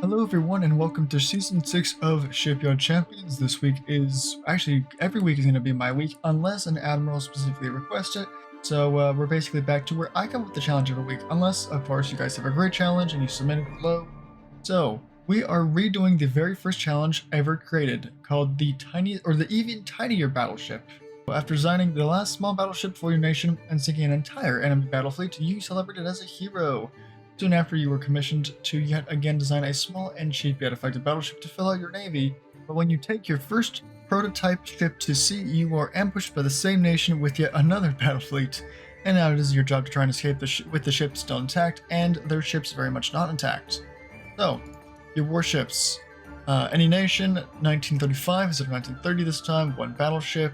Hello everyone and welcome to Season 6 of Shipyard Champions. This week is, actually every week is going to be my week unless an Admiral specifically requests it. So we're basically back to where I come with the challenge of the week, unless of course you guys have a great challenge and you submit it below. So we are redoing the very first challenge ever created, called the Tiniest, or the even tinier battleship. After designing the last small battleship for your nation and sinking an entire enemy battle fleet, you celebrated as a hero. Soon after, you were commissioned to yet again design a small and cheap yet effective battleship to fill out your navy. But when you take your first prototype ship to sea, you are ambushed by the same nation with yet another battle fleet. And now it is your job to try and escape with the ship still intact and their ships very much not intact. So, your warships. Any nation, 1935 instead of 1930 this time, one battleship.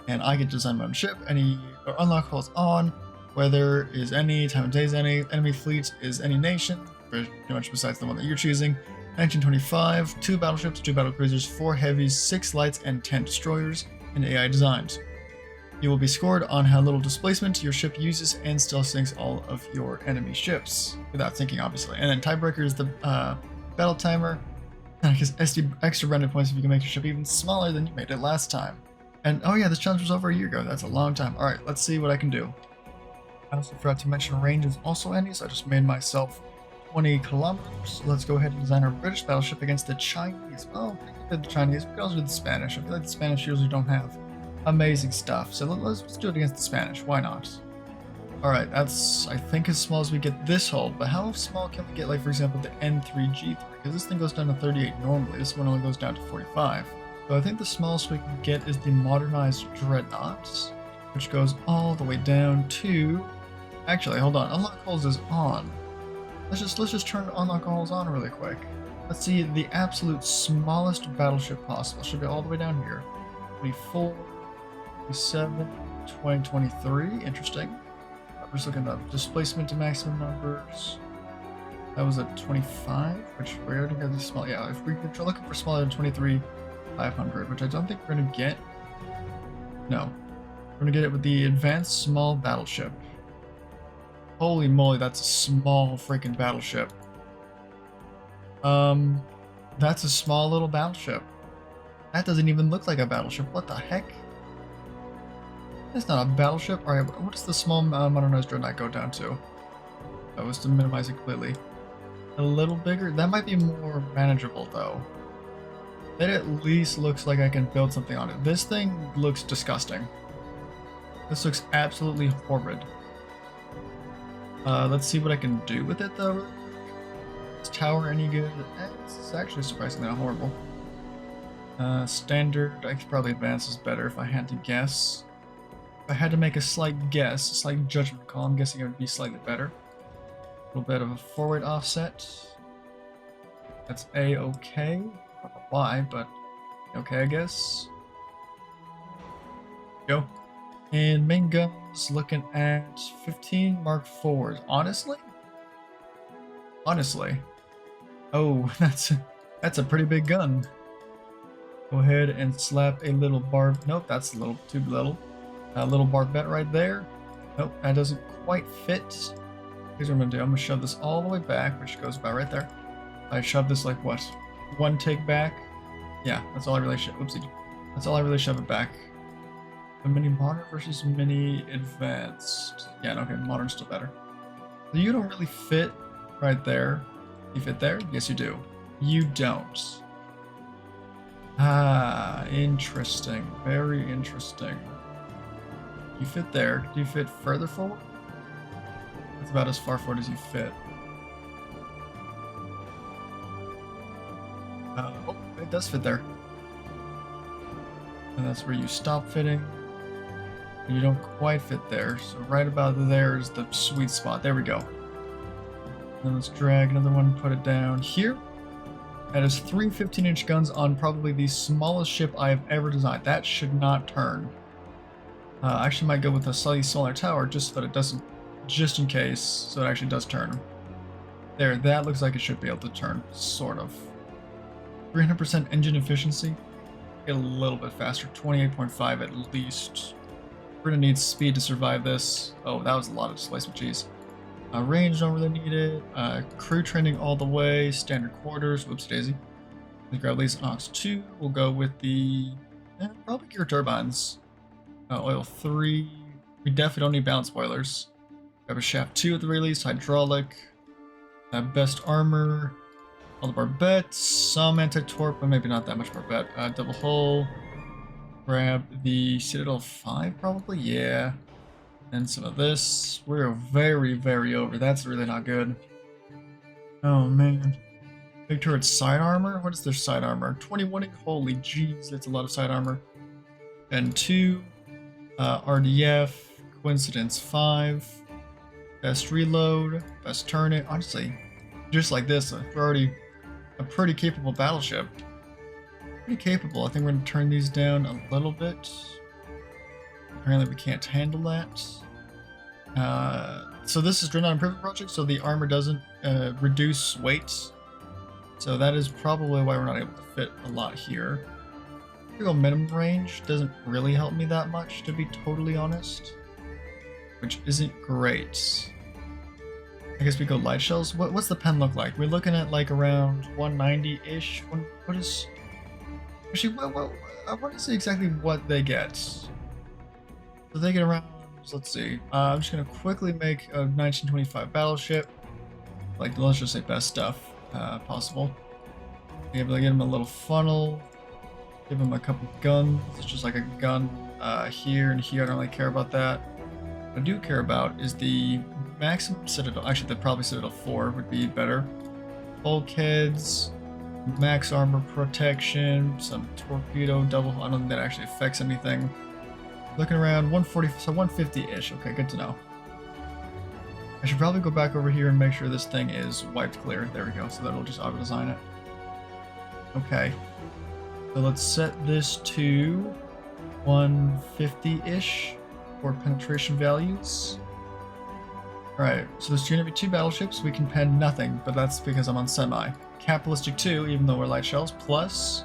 And I get to design my own ship. Any unlock holds on. Weather is any, time of day is any, enemy fleet is any nation, pretty much besides the one that you're choosing. 1925, 2 battleships, 2 battlecruisers, 4 heavies, 6 lights, and 10 destroyers, and AI designs. You will be scored on how little displacement your ship uses and still sinks all of your enemy ships, without sinking obviously. And then tiebreaker is the battle timer, and I guess extra random points if you can make your ship even smaller than you made it last time. And oh yeah, this challenge was over a year ago, that's a long time. Alright, let's see what I can do. I also forgot to mention range is also any, so I just made myself 20 kilometers. So let's go ahead and design our British battleship against the Chinese. Well, we did the Chinese, we could also do the Spanish. I feel like the Spanish usually don't have amazing stuff, so let's do it against the Spanish. Why not? Alright, that's, I think, as small as we get this hull, but how small can we get, like, for example, the N3G3? Because this thing goes down to 38 normally, this one only goes down to 45. So I think the smallest we can get is the modernized dreadnought, which goes all the way down to... Actually, hold on. Unlock holes is on. Let's just turn unlock holes on really quick. Let's see the absolute smallest battleship possible. Should be all the way down here. 24, 27, 20, 23. Interesting. We're just looking at displacement to maximum numbers. That was at 25, which we already got these small. Yeah, if we're looking for smaller than 23, 500, which I don't think we're gonna get. No, we're gonna get it with the advanced small battleship. Holy moly, that's a small freaking battleship. That's a small little battleship. That doesn't even look like a battleship. What the heck? It's not a battleship. Alright, what does the small modernized dreadnought go down to? That was to minimize it completely. A little bigger? That might be more manageable though. That at least looks like I can build something on it. This thing looks disgusting. This looks absolutely horrid. Let's see what I can do with it though. Is tower any good? It's actually surprisingly not horrible. Standard, I could probably advance is better if I had to guess. If I had to make a slight guess, a slight judgment call, I'm guessing it would be slightly better. A little bit of a forward offset. That's A-okay. I don't know why, but okay, I guess. Go. And main guns, looking at 15 Mark IVs. Honestly? Oh, that's a pretty big gun. Go ahead and slap a little barb. Nope, that's a little too little. A little barbette right there. Nope, that doesn't quite fit. Here's what I'm gonna do. I'm gonna shove this all the way back, which goes about right there. I shove this like what? One take back? Yeah, that's all I really shove. Oopsie. That's all I really shove it back. A mini modern versus mini advanced. Yeah, okay, modern's still better. So you don't really fit right there. You fit there? Yes, you do. You don't. Ah, interesting. Very interesting. You fit there. Do you fit further forward? That's about as far forward as you fit. Oh, it does fit there. And that's where you stop fitting. You don't quite fit there, so right about there is the sweet spot. There we go. Then let's drag another one, put it down here. That is 3 15-inch guns on probably the smallest ship I have ever designed. That should not turn. I actually might go with a slightly smaller tower just so that it doesn't, just in case, so it actually does turn. There, that looks like it should be able to turn, sort of. 300% engine efficiency. Get a little bit faster, 28.5 at least. We're gonna need speed to survive this. Oh, that was a lot of displacement, jeez. Range don't really need it. Crew training all the way. Standard quarters. Whoops daisy. Let's grab these Ox 2. We'll go with the probably gear turbines. Oil 3. We definitely don't need balance spoilers. Grab a shaft 2 at the very least. Hydraulic. Best armor. All the barbettes. Some anti-torp, but maybe not that much barbette. Double hull. Grab the Citadel 5 probably. Yeah. And some of this. We're very, very over. That's really not good. Oh man. Big turret side armor? What is their side armor? 21. Holy jeez, that's a lot of side armor. And 2. RDF. Coincidence 5. Best reload. Best turn it. Honestly, just like this, we're already a pretty capable battleship. Pretty capable. I think we're going to turn these down a little bit. Apparently we can't handle that. So this is Dreadnought Improvement Project, so the armor doesn't reduce weight. So that is probably why we're not able to fit a lot here. Minimum range doesn't really help me that much, to be totally honest. Which isn't great. I guess we go light shells. What's the pen look like? We're looking at like around 190-ish. What is... Actually, I want to see exactly what they get. So they get around... Let's see. I'm just going to quickly make a 1925 battleship. Like, let's just say best stuff possible. Be able to get him a little funnel. Give him a couple guns. It's just like a gun here and here. I don't really care about that. What I do care about is the maximum Citadel. Actually, the probably Citadel 4 would be better. Bulkheads, max armor protection, some torpedo, double. I don't think that actually affects anything. Looking around 140, so 150-ish. Okay, good to know. I should probably go back over here and make sure this thing is wiped clear. There we go. So that'll just auto-design it. Okay. So let's set this to 150-ish for penetration values. Alright, so there's going to be 2 battleships. We can pen nothing, but that's because I'm on semi. Capitalistic 2, even though we're light shells, plus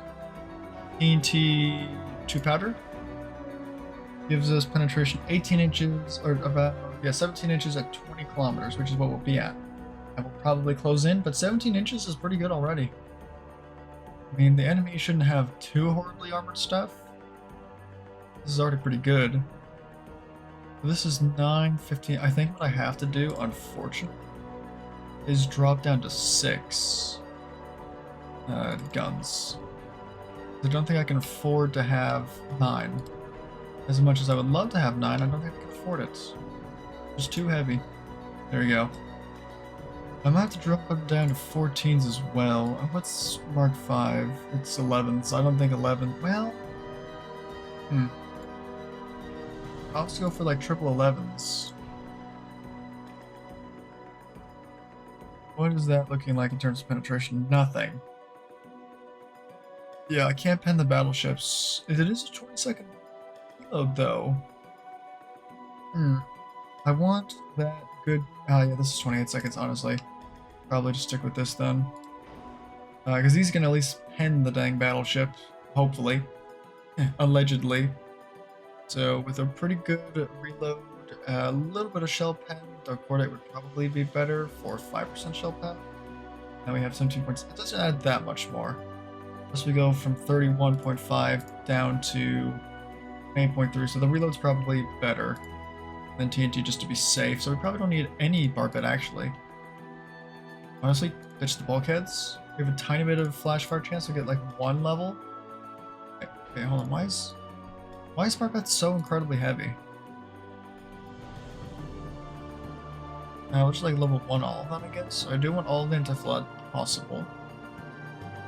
TNT 2 powder. Gives us penetration 18 inches, or about, 17 inches at 20 kilometers, which is what we'll be at. I will probably close in, but 17 inches is pretty good already. I mean, the enemy shouldn't have too horribly armored stuff. This is already pretty good. This is 915. I think what I have to do, unfortunately, is drop down to 6 guns. I don't think I can afford to have 9. As much as I would love to have 9, I don't think I can afford it. It's too heavy. There we go. I might have to drop it down to 14s as well. What's Mark 5? It's 11, so I don't think 11. Well, I'll just go for like triple 11s. What is that looking like in terms of penetration? Nothing. Yeah, I can't pen the battleships. It is a 20-second reload, though. I want that good... Oh, yeah, this is 28 seconds, honestly. Probably just stick with this, then. Because these can at least pen the dang battleship. Hopefully. Allegedly. So, with a pretty good reload, a little bit of shell pen, the coordinate would probably be better for 5% shell pen. Now we have 17 points. It doesn't add that much more. Unless we go from 31.5 down to 8.3, so the reload's probably better than TNT just to be safe. So we probably don't need any barbette, actually. Honestly, ditch the bulkheads. We have a tiny bit of flash fire chance to get like 1 level. Okay, hold on. Why is barbette so incredibly heavy? We'll just like level 1 all of them, I guess. So I do want all of them to flood possible.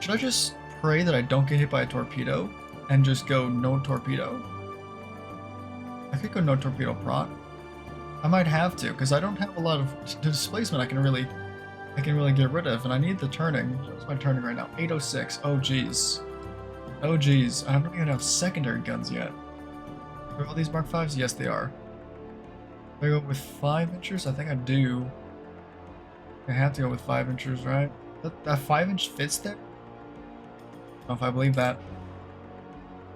Should I just pray that I don't get hit by a torpedo and just go no torpedo? I could go no torpedo proc. I might have to, because I don't have a lot of displacement I can really get rid of, and I need the turning. What's my turning right now? 806. Oh geez. Oh geez. I don't even have secondary guns yet. Are all these Mark 5s? Yes, they are. Do I go with 5 inches? I think I do. I have to go with 5 inches, right? That 5-inch fits there? I don't know if I believe that.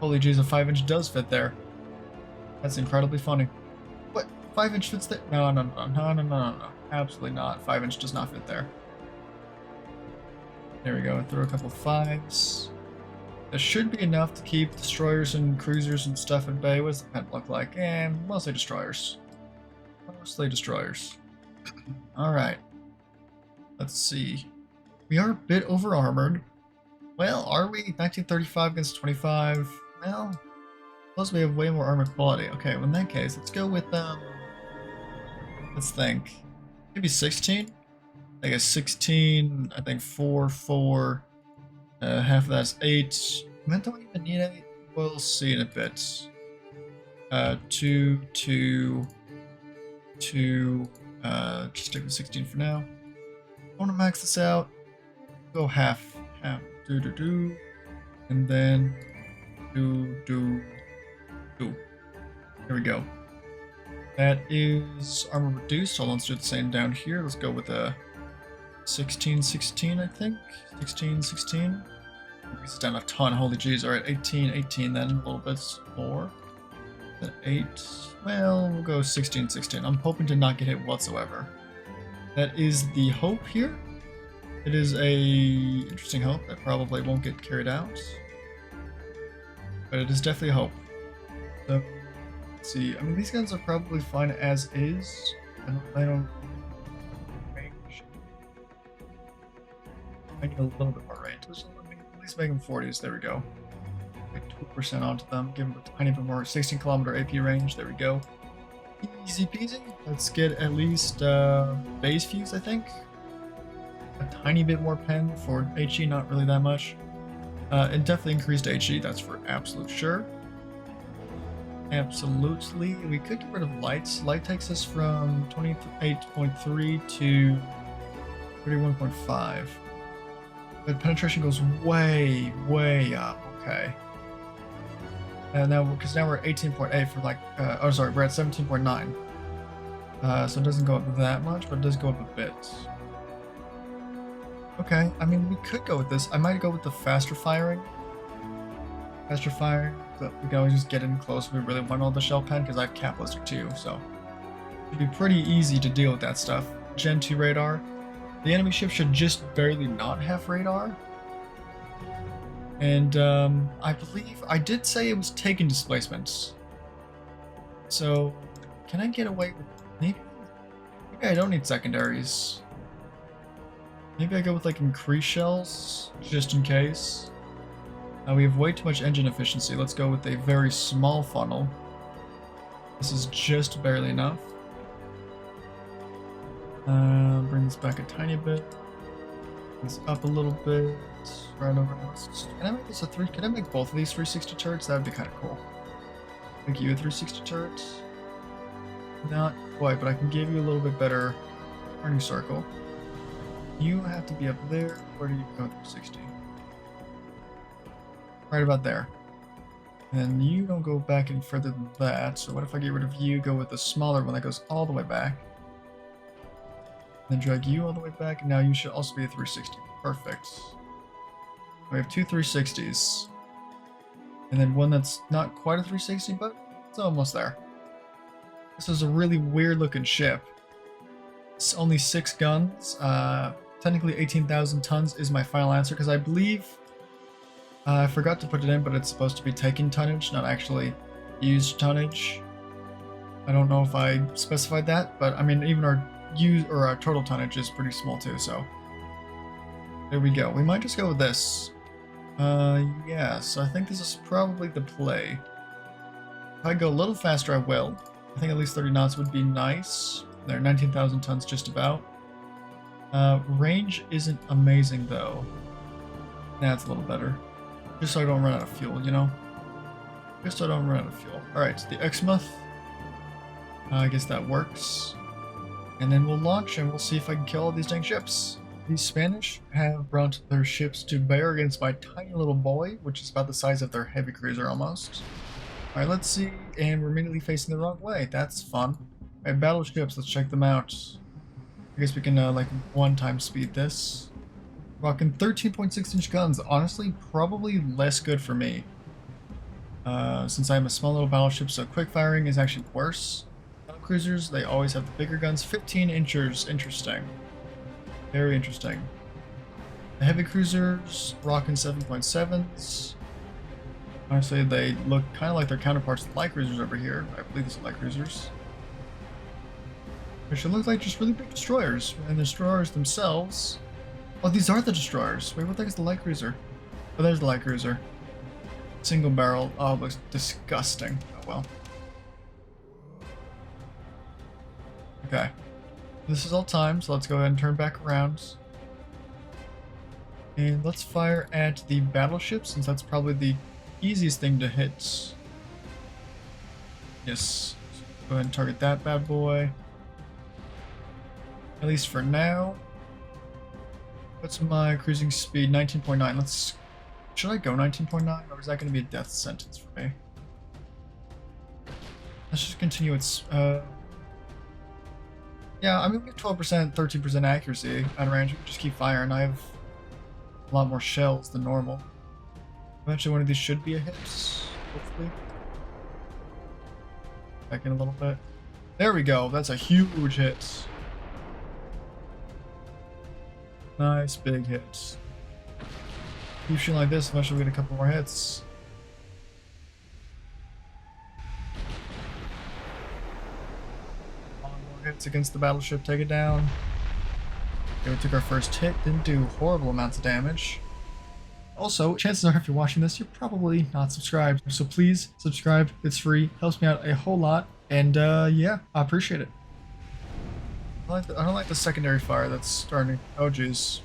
Holy jeez, a 5-inch does fit there. That's incredibly funny. What? 5-inch fits there? No. Absolutely not. 5-inch does not fit there. There we go. Throw a couple 5s. That should be enough to keep destroyers and cruisers and stuff at bay. What does the pen look like? And mostly destroyers. Mostly destroyers. Alright. Let's see. We are a bit over armored. Well, are we? 1935 against 25. Well, plus we have way more armor quality. Okay, well in that case, let's go with, let's think. Maybe 16? I guess 16, I think 4, 4. Half of that's 8. I don't even need 8. We'll see in a bit. 2, 2, 2. Just stick with 16 for now. I want to max this out. Go half. Do. And then do. Here we go. That is armor reduced. Hold on, let's do the same down here. Let's go with a 16, I think. 16. Increase it down a ton. Holy jeez. Alright, 18 then. A little bit more. Then 8. Well, we'll go 16. I'm hoping to not get hit whatsoever. That is the hope here. It is a interesting hope that probably won't get carried out. But it is definitely a hope. So, let's see. I mean, these guns are probably fine as is. I don't range. I need a little bit more range. Let's at least make them 40s. There we go. Like 2% onto them. Give them a tiny bit more 16 kilometer AP range. There we go. Easy peasy. Let's get at least base fuse, I think. A tiny bit more pen for HE, not really that much. And definitely increased HE, that's for absolute sure. Absolutely. We could get rid of lights. Light takes us from 28.3 to 31.5. But penetration goes way up. Okay. And now, because now we're 18.8 for like, oh sorry, we're at 17.9. So it doesn't go up that much, but it does go up a bit. Okay, I mean, we could go with this. I might go with the faster firing. But we can always just get in close if we really want all the shell pen, because I have cap ballistic too, so it'd be pretty easy to deal with that stuff. Gen 2 radar. The enemy ship should just barely not have radar. And I believe I did say it was taking displacements. So can I get away with maybe I don't need secondaries. Maybe I go with like increased shells just in case. We have way too much engine efficiency. Let's go with a very small funnel. This is just barely enough. Bring this back a tiny bit. Bring this up a little bit. Right over. Can I make this a 3? Can I make both of these 360 turrets? That would be kind of cool. Make you a 360 turret. Not quite, but I can give you a little bit better turning circle. You have to be up there. Where do you go 360? Right about there. And you don't go back any further than that. So what if I get rid of you, go with the smaller one that goes all the way back. Then drag you all the way back, and now you should also be a 360. Perfect. We have two 360s. And then one that's not quite a 360, but it's almost there. This is a really weird looking ship. It's only 6 guns. Technically 18,000 tons is my final answer, because I believe I forgot to put it in, but it's supposed to be taking tonnage, not actually used tonnage. I don't know if I specified that, but I mean, even our our total tonnage is pretty small too, so there we go. We might just go with this. Yes, I think this is probably the play. If I go a little faster, I will. I think at least 30 knots would be nice. There, 19,000 tons just about. Range isn't amazing though. That's a little better. Just so I don't run out of fuel, you know? Just so I don't run out of fuel. Alright, so the Exmouth. I guess that works. And then we'll launch and we'll see if I can kill all these dang ships. The Spanish have brought their ships to bear against my tiny little boy, which is about the size of their heavy cruiser almost. Alright, let's see. And we're immediately facing the wrong way. That's fun. Alright, battleships, let's check them out. I guess we can like 1x speed this. Rocking 13.6-inch guns. Honestly, probably less good for me. Since I'm a small little battleship, so quick firing is actually worse. cruisers, they always have the bigger guns. 15 inchers, interesting. Very interesting. The heavy cruisers, rocking 7.7s. Honestly, they look kind of like their counterparts, the light cruisers over here. I believe these are light cruisers. Which should look like just really big destroyers. And the destroyers themselves... Oh, these are the destroyers. Wait, what the heck is the light cruiser? Oh, there's the light cruiser. Single barrel. Oh, it looks disgusting. Oh, well. Okay. This is all time, so let's go ahead and turn back around. And let's fire at the battleship, since that's probably the easiest thing to hit. Yes. Go ahead and target that bad boy. At least for now. What's my cruising speed? 19.9. Let's... Should I go 19.9, or is that going to be a death sentence for me? Let's just continue its... Yeah, I mean, we have 12%, 13% accuracy at range. We can just keep firing. I have a lot more shells than normal. Eventually one of these should be a hit, hopefully. Back in a little bit. There we go. That's a huge hit. Nice big hit. Keep shooting like this, eventually we get a couple more hits. More hits against the battleship, take it down. Okay, we took our first hit, didn't do horrible amounts of damage. Also, chances are if you're watching this, you're probably not subscribed. So please subscribe, it's free, helps me out a whole lot. And yeah, I appreciate it. I don't like the secondary fire that's starting. Oh jeez.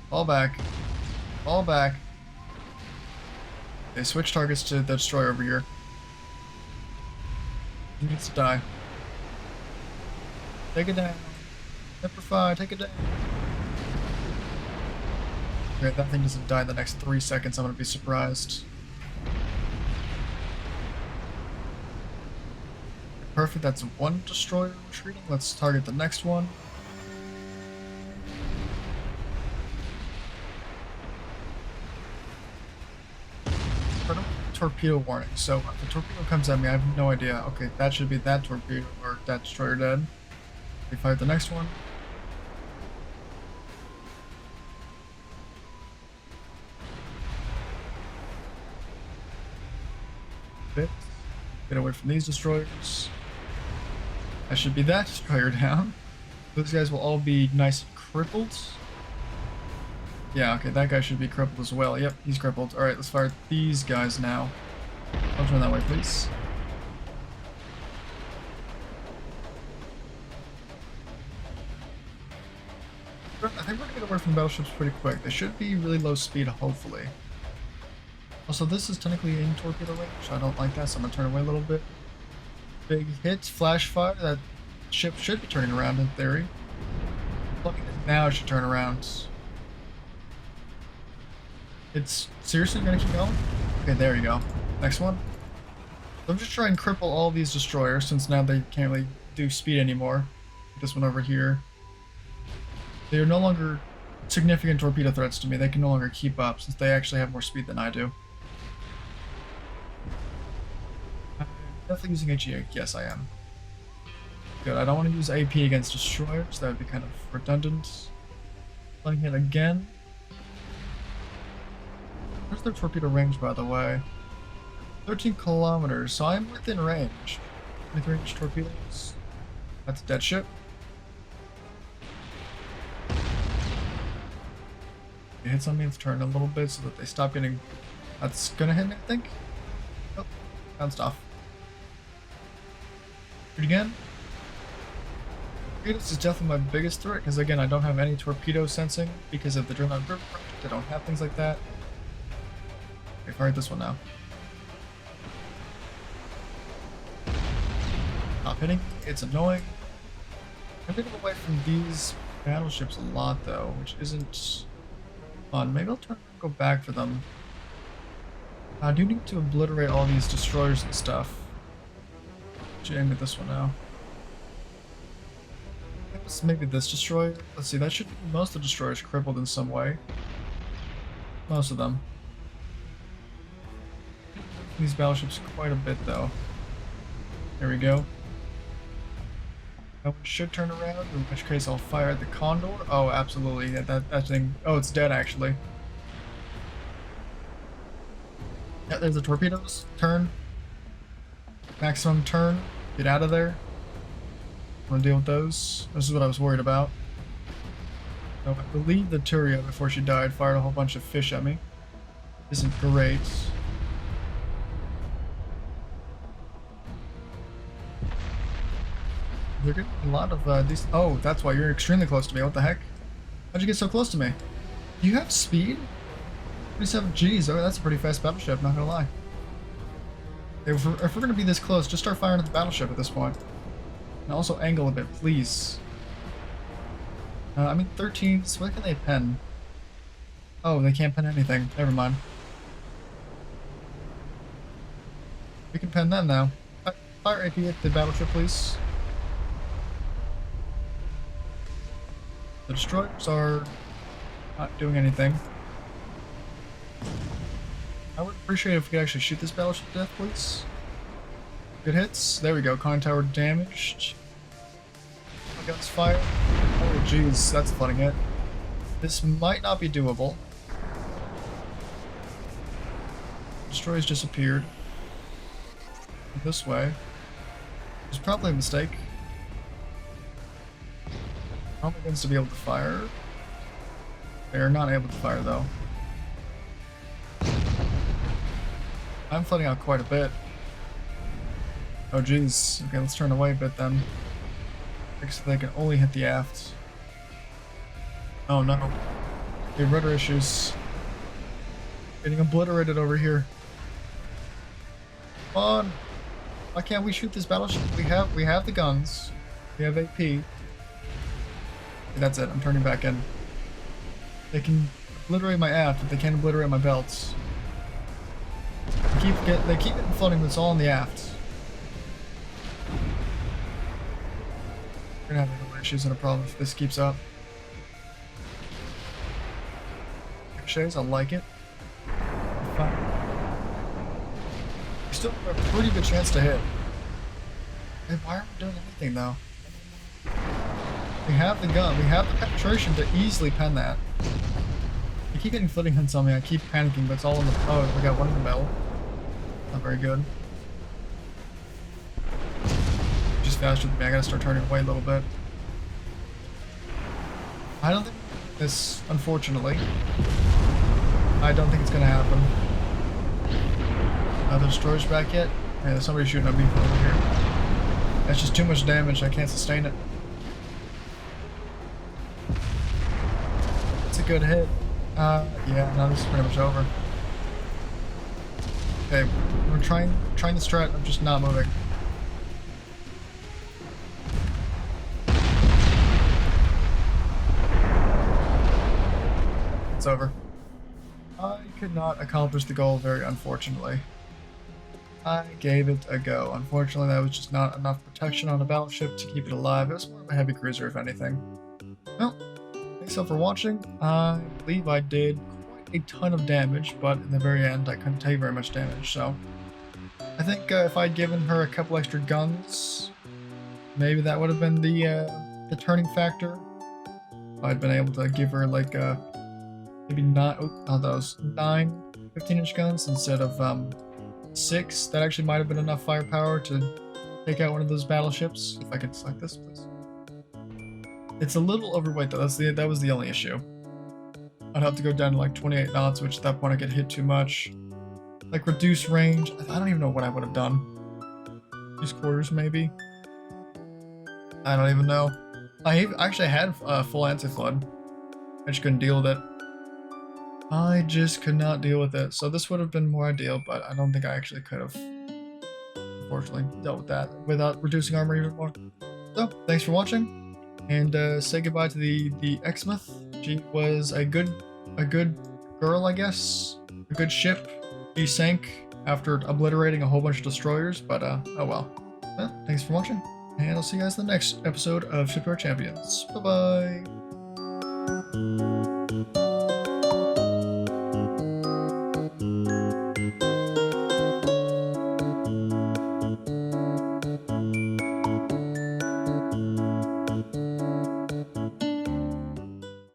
Fall back. Fall back. Okay, switch targets to the destroyer over here. He needs to die. Take it down. Simplify, take it down. Okay, if that thing doesn't die in the next 3 seconds, I'm gonna be surprised. Perfect, that's one destroyer retreating. Let's target the next one. Torpedo warning. So if the torpedo comes at me, I have no idea. Okay, that should be that torpedo or that destroyer dead. We fight the next one. Get away from these destroyers. That should be that destroyer down. Those guys will all be nice and crippled. Yeah, okay, that guy should be crippled as well. Yep, he's crippled. Alright, let's fire these guys now. Don't turn that way, please. I think we're gonna get away from battleships pretty quick. They should be really low speed, hopefully. Also, this is technically in torpedo range. I don't like that, so I'm gonna turn away a little bit. Big hit, flash fire. That ship should be turning around in theory. Look at it now, it should turn around. It's seriously gonna keep going? Okay, there you go. Next one. So I'm just trying to cripple all these destroyers since now they can't really do speed anymore. This one over here. They are no longer significant torpedo threats to me. They can no longer keep up since they actually have more speed than I do. I'm definitely using HE. Yes, I am. Good. I don't want to use AP against destroyers. That would be kind of redundant. Playing it again. Where's their torpedo range, by the way? 13 kilometers, so I'm within range. 23-inch torpedoes. That's a dead ship. It hits on me, let's turn a little bit so that they stop getting... That's gonna hit me, I think? Oh, bounced off. Shoot again. This is definitely my biggest threat, because again, I don't have any torpedo sensing because of the dreadnought project. I don't have things like that. Okay, fire this one now. Not hitting. It's annoying. I'm getting away from these battleships a lot though, which isn't fun. Maybe I'll turn and go back for them. I do need to obliterate all these destroyers and stuff. Should aim at this one now. Maybe this destroyer. Let's see, that should be most of the destroyers crippled in some way. Most of them. These battleships quite a bit though. There we go. That one should turn around, in which case I'll fire at the Condor. Oh, absolutely. Yeah, that thing. Oh, it's dead, actually. Yeah, there's the torpedoes. Turn. Maximum turn. Get out of there. I'm gonna deal with those. This is what I was worried about. So I believe the Tinier, before she died, fired a whole bunch of fish at me. Isn't great. They're getting a lot of these. Oh, that's why you're extremely close to me. What the heck? How'd you get so close to me? Do you have speed? 27 Gs. Oh, that's a pretty fast battleship, not gonna lie. If we're gonna be this close, just start firing at the battleship at this point. And also angle a bit, please. I mean 13, so what can they pen? Oh, they can't pen anything. Never mind. We can pen them now. Fire AP at the battleship, please. The destroyers are not doing anything. I would appreciate it if we could actually shoot this battleship to death, please. Good hits. There we go. Con tower damaged. My guns fired. Oh, jeez, that's a flooding hit. This might not be doable. Destroyers disappeared. This way. It's probably a mistake. I want my guns to be able to fire. They are not able to fire, though. I'm flooding out quite a bit. Oh, jeez. Okay, let's turn away a bit then. So they can only hit the aft. Oh no. The rudder issues. Getting obliterated over here. Come on. Why can't we shoot this battleship? We have the guns. We have AP. Okay, that's it. I'm turning back in. They can obliterate my aft, but they can't obliterate my belts. They keep getting flooding, but it's all in the aft. We're gonna have no issues and a problem if this keeps up. Ricochets, I like it. Fine. We still have a pretty good chance to hit. Hey, why aren't we doing anything though? We have the gun, we have the penetration to easily pen that. I keep getting footing hints on me, I keep panicking, but it's all in the. Oh, we got one in the middle. Not very good. Just faster than me. I gotta start turning away a little bit. I don't think this, unfortunately. I don't think it's gonna happen. The destroyer's back yet? Yeah, there's somebody shooting at me from over here. That's just too much damage. I can't sustain it. It's a good hit. Yeah, no, this is pretty much over. Okay, we're trying the strat. I'm just not moving. It's over. I could not accomplish the goal, very unfortunately. I gave it a go. Unfortunately, that was just not enough protection on the battleship to keep it alive. It was more of a heavy cruiser, if anything. Well, thanks all for watching. I believe I did quite a ton of damage, but in the very end, I couldn't take very much damage, so... I think if I'd given her a couple extra guns, maybe that would have been the turning factor. If I'd been able to give her like maybe 9 15-inch guns instead of 6. That actually might have been enough firepower to take out one of those battleships. If I could select this, please. It's a little overweight though. That was the only issue. I'd have to go down to like 28 knots, which at that point I get hit too much. Like reduce range. I don't even know what I would have done. Use quarters maybe. I don't even know. I actually had full anti-flood. I just couldn't deal with it. I just could not deal with it. So this would have been more ideal, but I don't think I actually could have, unfortunately, dealt with that without reducing armor even more. So, thanks for watching, and say goodbye to the Exmouth. She was a good girl, I guess. A good ship. She sank after obliterating a whole bunch of destroyers, but oh well. Thanks for watching, and I'll see you guys in the next episode of Shipyard Champions. Bye-bye!